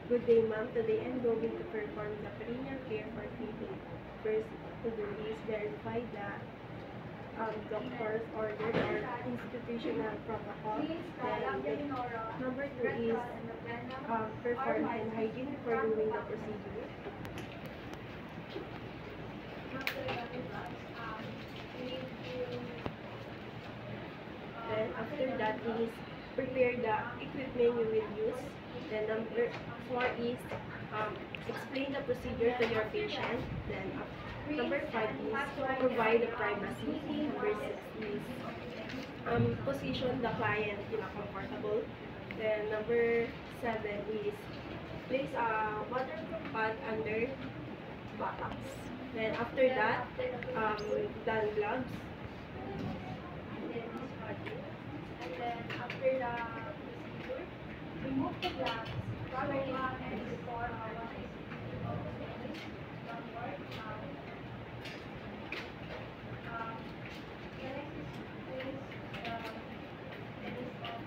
Good day, ma'am. Today I'm going to perform the perineal care for feeding. First to do is verify the doctor's order or institutional protocol. Then number two is perform hand hygiene before doing the procedure. Then after that is prepare the equipment you will use. Then number four is explain the procedure to your patient. Then number five is provide the privacy. Number six is position the client in a comfortable. Then number seven is place a waterproof pad under buttocks. Then after that, done gloves. And then after the procedure, remove the gloves, cover it, and before our finish downward. The next is place the finish of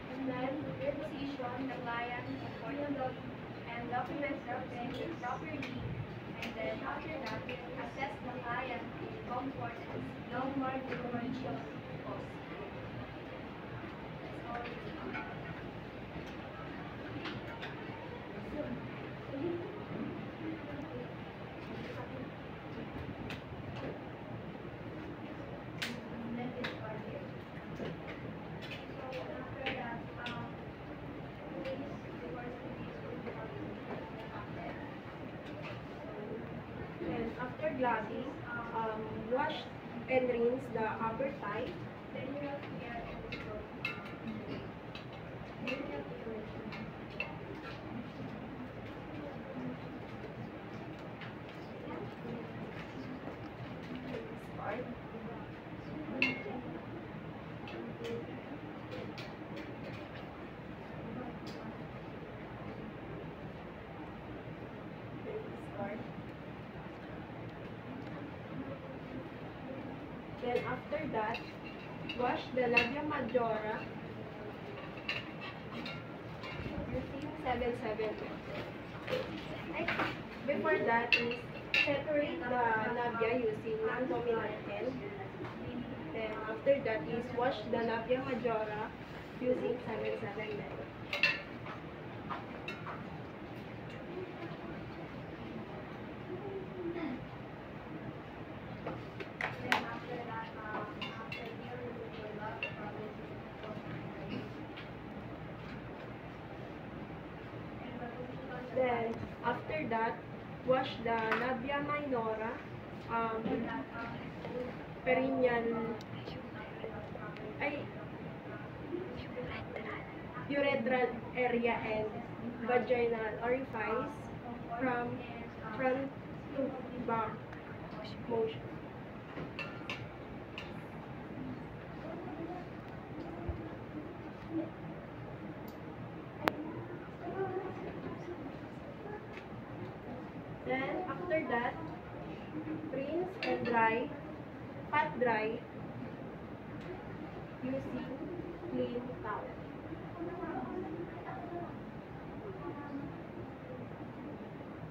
and then reposition the client comfortably and document everything properly. And then after that, assess the client comfort and downward differential pose. And after gloving, wash and rinse the upper thigh. Start. Start. Then after that, wash the labia majora using 7-7 method. Before that is separate the labia using non-dominant hand. Then after that is wash the labia majora using 7-7 method. Then after that, wash the labia minora, perineal, urethral area and vaginal orifice from front to back motion. Then after that, rinse and dry, pat dry using clean towel.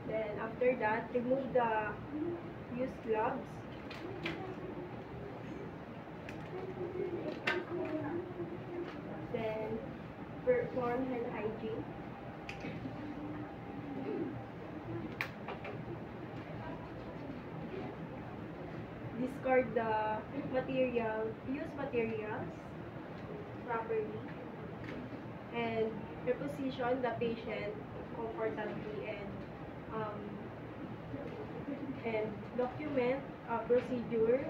Then after that, remove the used gloves. Then perform hand hygiene. Discard the used materials properly, and reposition the patient comfortably and document procedure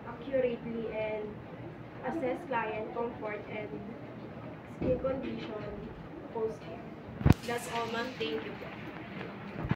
accurately and assess client comfort and skin condition post-care. That's all, ma'am. Thank you.